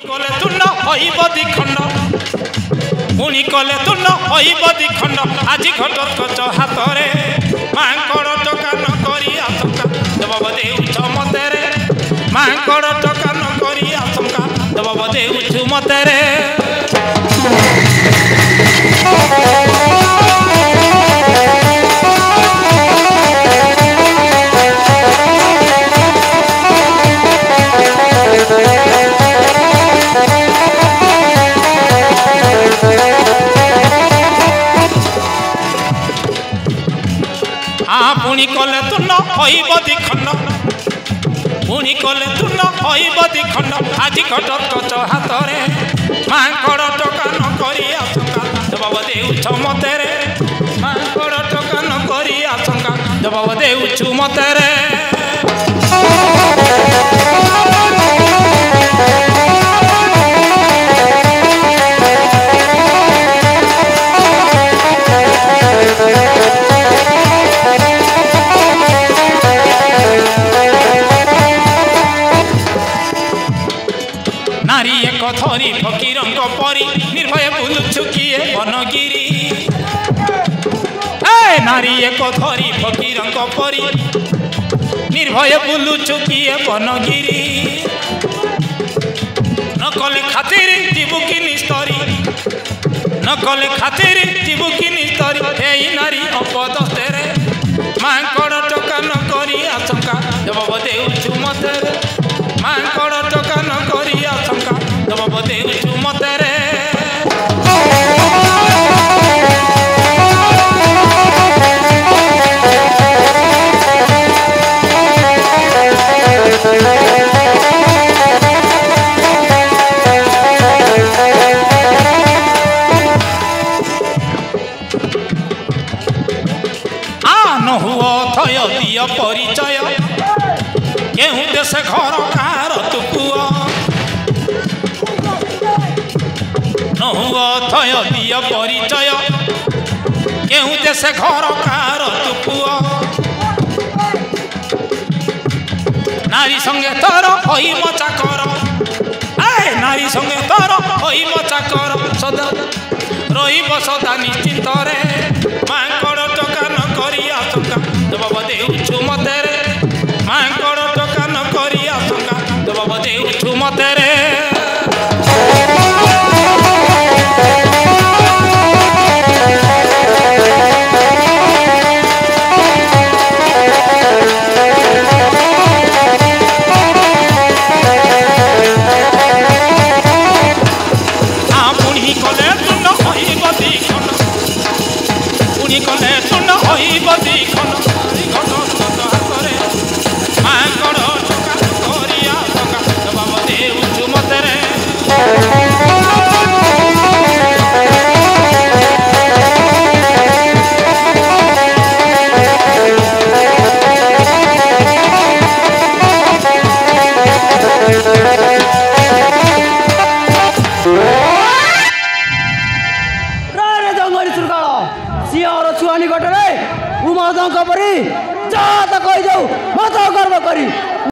कले तुन्न हईब दिखंड पुणी कले तुन्न हईब दिखंड आज घटोत्कच हाथ रे मांकड़ टोकान करी आशंका जवाब देउछ मते रे मांकड़ टोकान करी आशंका जवाब देउछ मते रे पुणी कले तुन्न हईब दिखंड पुणी कले तुन्न हईब दिखंड आज घटोत्कच हाथ रे मांकड़ टोकान करी आशंका जवाब देउछ मते रे मांकड़ टोकान करी आशंका जवाब देउछ मते रे नारी एक थरी फकीरंग परी निर्भय बुलुछु किए बनगिरी नारी एक थरी फकीरंग परी निर्भय बुलुछु किए बनगिरी नकले खातिर जीवु की निस्तरी नकले खातिर जीवु की निस्तरी हे नारी अपदस्ते रे मांकड़ टोकान करी आशंका जवाब देउछु मते रे मांकड़ टोकान करी आशंका जवाब देउछु मते रे दिय परिचय केहू देश घर कार तु पुआ नहुअथय दिय परिचय केहू देश घर कार तु पुआ नारी संगे तोर हई मचा कर नारी संगे तोर हई मचा कर सदा रहिब सदा निश्चिंत रे मांकड़ टोकान करी आशंका जवाब देउछु मते रे मांकड़ टोकान करी आशंका जवाब देउछु मते रे